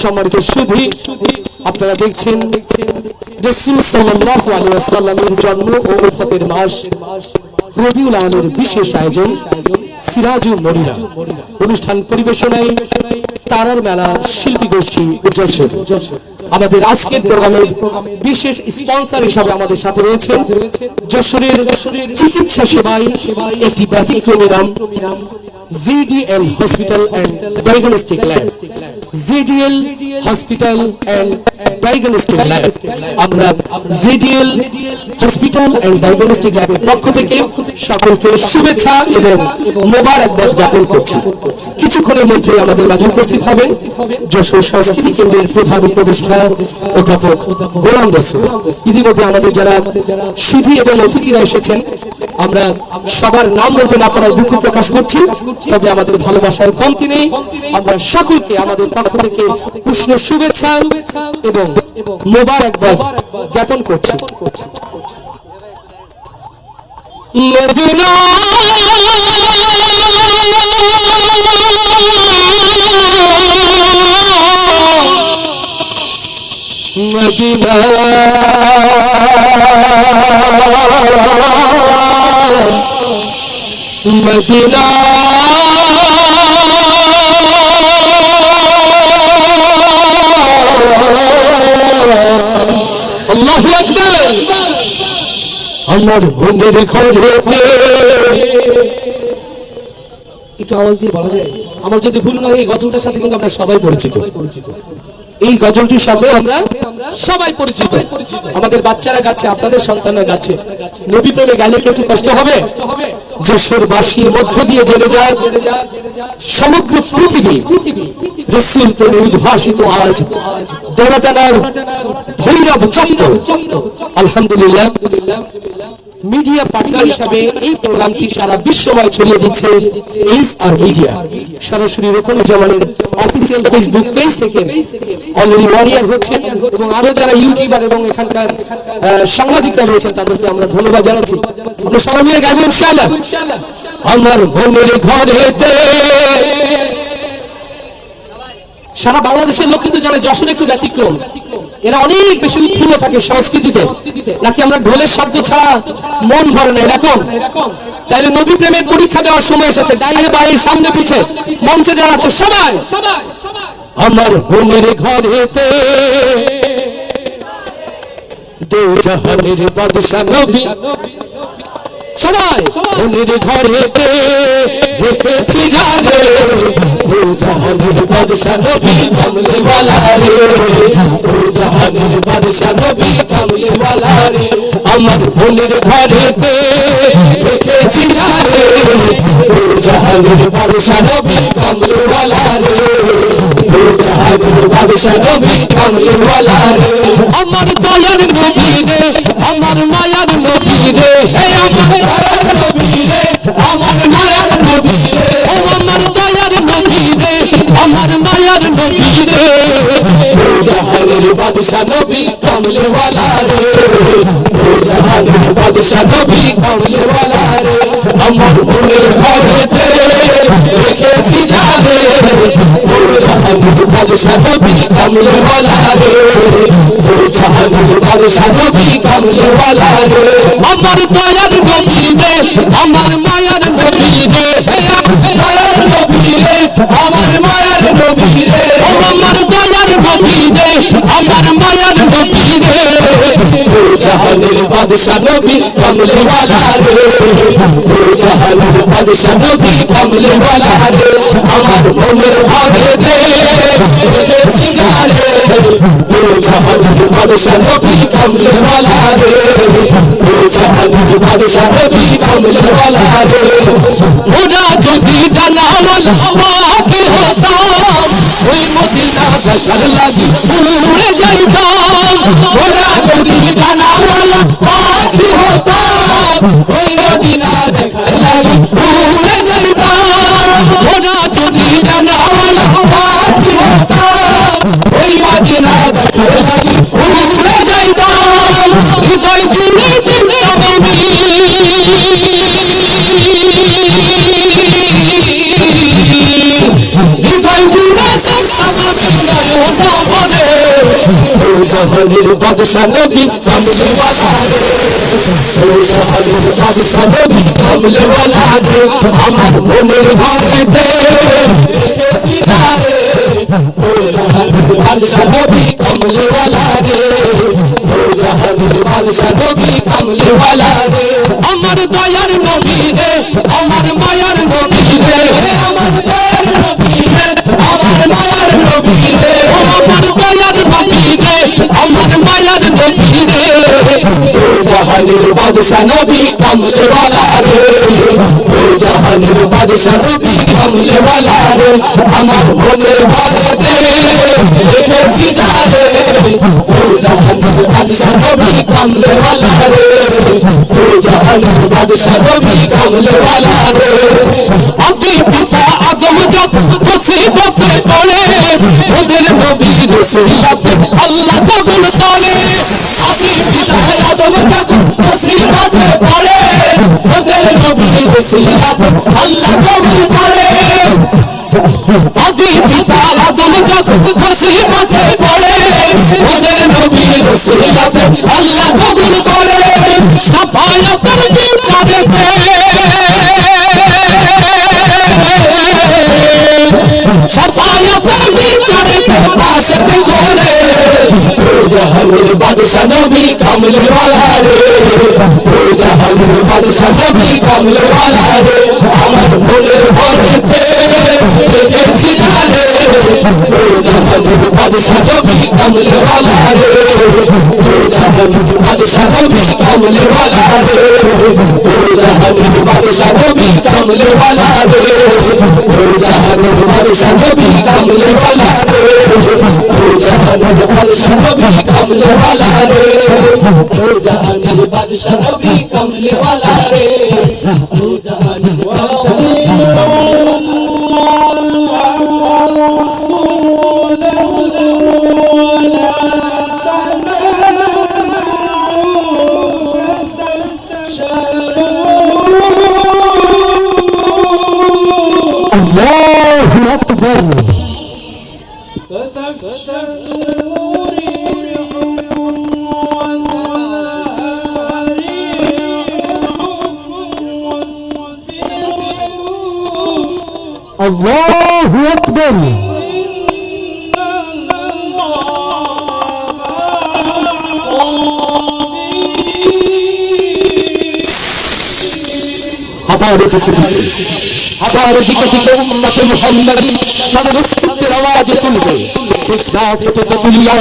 সম্মানিত সুধী আপনারা দেখছেন রাসূল সাল্লাল্লাহু আলাইহি ওয়াসাল্লামের জন্ম ও ওফাতের মাস রবিউল আওয়ালের বিশেষ আয়োজন সিরাজুল মনিরা অনুষ্ঠান পরিবেশনায় তারার মেলা শিল্পী গোষ্ঠী যশোর আমাদের আজকের প্রোগ্রামের বিশেষ স্পন্সর হিসেবে আমাদের সাথে রয়েছেন যশোরের চিকিৎসা সেবায় একটি ব্যতিক্রমী নাম ZDL Hospital and Diagnostic Lab ZDL Hospital and Diagnostic Lab আমরা ZDL Hospital and Diagnostic Lab এর পক্ষ থেকে সকলকে শুভেচ্ছা এবং মোবারকবাদ জ্ঞাপন করছি কিছুক্ষণের মধ্যে আমাদের মাঝে উপস্থিত হবেন যশোর সংস্কৃতি কেন্দ্রের প্রধান উপদেষ্টা অধ্যাপক গোলাম রসুল ইতিমধ্যে আমাদের যারা সুধী এবং অতিথিরা এসেছেন আমরা সবার নাম বলতে না পারার দুঃখ প্রকাশ করছি তবে আমাদের ভালোবাসার কমতি নেই আমরা সকলকে আমাদের পক্ষ থেকে উষ্ণ শুভেচ্ছা এবং মোবারকবাদ জ্ঞাপন করছি মদিনা মদিনা মদিনা আল্লাহু আকবার আমার মনের ঘরেতে একটু আওয়াজ দিয়ে বলা যায় আমার যদি ভুল না হয় এই গজলটার সাথে কিন্তু আমরা সবাই পরিচিত এই গজলটির সাথে আমরা সবাই পরিচিত। আমাদের বাচ্চারা গাচ্ছে, আপনাদের সন্তানরা গাচ্ছে। নবী প্রেমে গাইলে কি একটু কষ্ট হবে? যে সুরবাসীর মধ্য দিয়ে জেনে যায় সমগ্র পৃথিবী রাসূল প্রেমে উদ্ভাসিত আজ দৌড়াটানার ভৈরব চত্বর। আলহামদুলিল্লাহ, মিডিয়া পার্টনার হিসাবে এই প্রোগ্রামটি সারা বিশ্বময় ছড়িয়ে দিচ্ছে এইচ আর মিডিয়া। সরাসরি রোকনুজ্জামানের অফিসিয়াল ফেসবুক পেজ থেকে অলরেডি 1 ইয়ার হচ্ছে, এবং আরো যারা ইউটিউবার এবং এখানকার সাংবাদিকরা রয়েছেন তাদেরকে আমরা ধন্যবাদ জানাচ্ছি। আমরা সবাই মিলে গাইবো ইনশাআল্লাহ। আমার মনের ঘরেতে, সারা বাংলাদেশের লোক কিন্তু জানে যশোর একটু ব্যতিক্রম, এরা অনেক বেশি উৎফুল্ল থাকে সংস্কৃতিতে, নাকি আমরা ঢোলের শব্দ ছাড়া মন ভরে না এরকম। তাইলে নবী প্রেমের পরীক্ষা দেওয়ার সময় এসেছে। ডাইনে বাইরে সামনে পিছে মঞ্চে যারা আছে সবাই আমার মনের ঘরেতে দো জাহানের বাদশা নবী, সবাই মনের ঘরেতে রেখেছি যারে দো জাহানের বাদশা নবী কামলে ওয়ালা রে, দো জাহানের বাদশা নবী কামলে ওয়ালা রে। আমার মনের ঘরেতে রেখেছি যারে দো জাহানের বাদশা নবী কামলে ওয়ালা রে, দো জাহানের বাদশা নবী কামলে ওয়ালা রে। আমার দয়ার নবী রে, আমার মায়ার নবী রে, হে আমার দয়ার নবী রে, আমার মায়ার নবী রে, ও আমার দয়ার নবী রে, আমার মায়ার নবী রে। দো জাহানের বাদশা নবী কামলে ওয়ালা রে, দো জাহানের বাদশা নবী কামলে ওয়ালা রে। আমার মনের ঘরেতে রেখেছি যারে দো জাহানের বাদশা নবী কামলে ওয়ালা রে, দো জাহানের বাদশা নবী কামলে ওয়ালা রে। আমার দয়ার নবী রে, আমার মায়ার নবী রে, দয়ার নবী রে, আমার মায়ার নবী রে, ও আমার দয়ার নবী রে, আমার মায়ার নবী রে। দো জাহানের বাদশা নবী কামলে ওয়ালা রে, দো জাহানের বাদশা নবী কামলে ওয়ালা রে। আমার মনের ঘরেতে রেখেছি যারে দো জাহানের বাদশা নবী কামলে ওয়ালা রে, দো জাহানের বাদশা নবী কামলে ওয়ালা রে। ওরা যদি ডানাওয়ালা পাখি হতাম, ওই মদিনা দেখার লাগি উড়ে যাইতাম। ওরা যদি ডানাওয়ালা পাখি হতাম, ওই মদিনা দেখার লাগি উড়ে যাইতাম। ওরা যদি ডানাওয়ালা পাখি হতাম, ওই মদিনা দেখার লাগি উড়ে যাইতাম। হৃদয় জুড়ে চিনতাম আমি, হৃদয় জুড়ে চিনতাম আমি নয়ন ভরে। দো জাহানের বাদশা নবী কামলে ওয়ালা রে, দো জাহানের বাদশা নবী কামলে ওয়ালা রে। আমার মনের ঘরেতে রেখেছি যারে দো জাহানের বাদশা নবী কামলে ওয়ালা রে, দো জাহানের বাদশা নবী কামলে ওয়ালা রে। আমার দয়ার নবী রে, আমার মায়ার নবী রে, আমার দয়ার নবী রে, আমার মায়ার নবী রে, ও আমার দয়ার নবী রে, আমার মায়ার নবী রে। দো জাহানের বাদশা নবী কামলে ওয়ালা রে, দো জাহানের বাদশা নবী কামলে ওয়ালা রে। আমার মনের ঘরেতে রেখেছি যারে দো জাহানের বাদশা নবী কামলে ওয়ালা রে, দো জাহানের বাদশা নবী কামলে ওয়ালা রে। আদি পিতা আদম যখন মুসিবতে পড়ে, ওদের নবী রসুলাতে আল্লাহ কবুল করে। আদি পিতা আদম যখন মুসিবতে পড়ে, ওদের নবী রসুলাতে আল্লাহ কবুল করে। আদি পিতা আদম যখন মুসিবতে পড়ে, ওদের নবী রসুলাতে আল্লাহ কবুল করে। শাফায়াতের বিচারেতে, শাফায়াতের বিচারেতে আশিক করে দো জাহানের বাদশা নবী কামলে ওয়ালা রে, দো জাহানের বাদশা নবী কামলে ওয়ালা রে। আমার মনের ঘরেতে রেখেছি যারে दो जहान बादशाह भी कमले वाला रे दो जहान बादशाह भी कमले वाला रे दो जहान बादशाह भी कमले वाला रे दो जहान बादशाह भी कमले वाला रे दो जहान बादशाह भी कमले वाला रे दो जहान बादशाह भी कमले वाला रे दो जहान बादशाह अल्लाहु अकबर अल्लाहु अकबर हमारे दिखे उम्मत मुहम्मदी তাদের অস্তিত্বের আওয়াজ তুলবে ইখলাস হতে তুলিয়া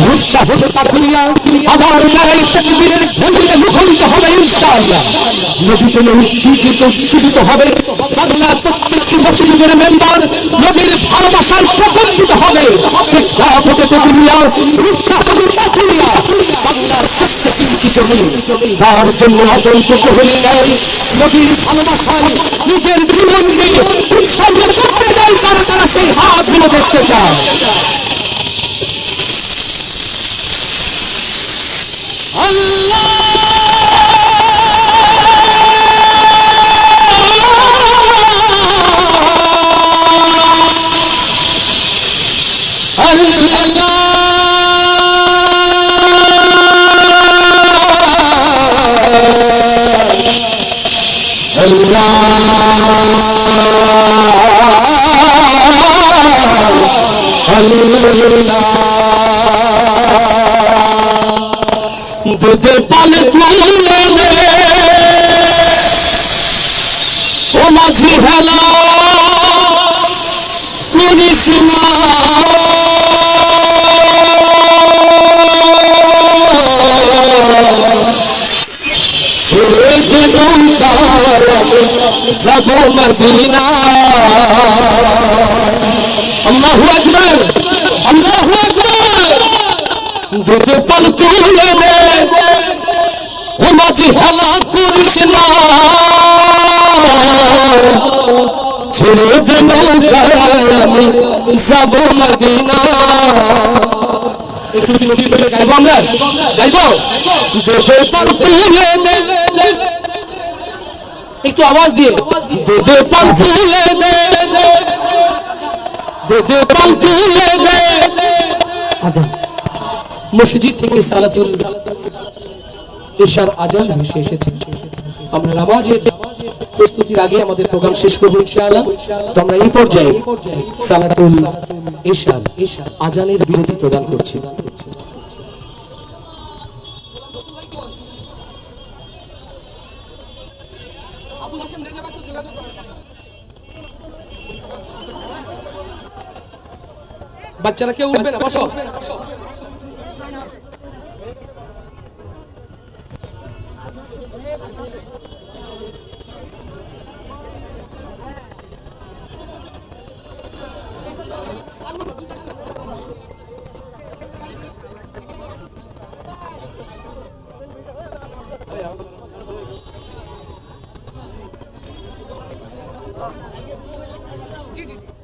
রুশা হতে তাকুলিয়া আবার নারায়ে তাকবীরের ধ্বনিতে মুখরিত হবে ইনশাআল্লাহ নবী বলে উজ্জীবিত হবে বাংলার প্রত্যেকটি মসজিদের মেম্বার নবীর ভালোবাসার প্রকম্পিত হবে ইখলাস হতে তুলিয়া রুশা হতে তাকুলিয়া বাংলার প্রত্যেকটি জমি তার জন্য আতঙ্ক হয়ে নাই নবীর ভালোবাসায় নিজের জীবন দিয়ে উৎসর্গ করতে চাই তারা সেই হাতগুলো দেখতে চায় দুধে পাল তুলে দে ও মাঝি হেলা করিস না ছেড়ে দে নৌকা যাবো মদিনা আল্লাহু আকবার আল্লাহু আকবার দুধে পাল তুলে দে ও মাঝি হেলা করিস না ছেড়ে দে নৌকা আমি যাবো মদিনা একটু নবী বলে গাইবো আমরা গাইবো দুধে পাল তুলে দে একটু আওয়াজ দিয়ে দুধে পাল তুলে দে দুধে পাল তুলে দে আচ্ছা মসজিদ থেকে সালাতুল ইশার আজান ভেসে এসেছে আমরা নামাজের প্রস্তুতির আগে আমাদের প্রোগ্রাম শেষ করব ইনশাআল্লাহ তো আমরা এই পর্যায়ে সালাতুল ইশার আজানের বিরতি প্রদান করছি বাচ্চারা কেউ উঠবে না বসো জি জি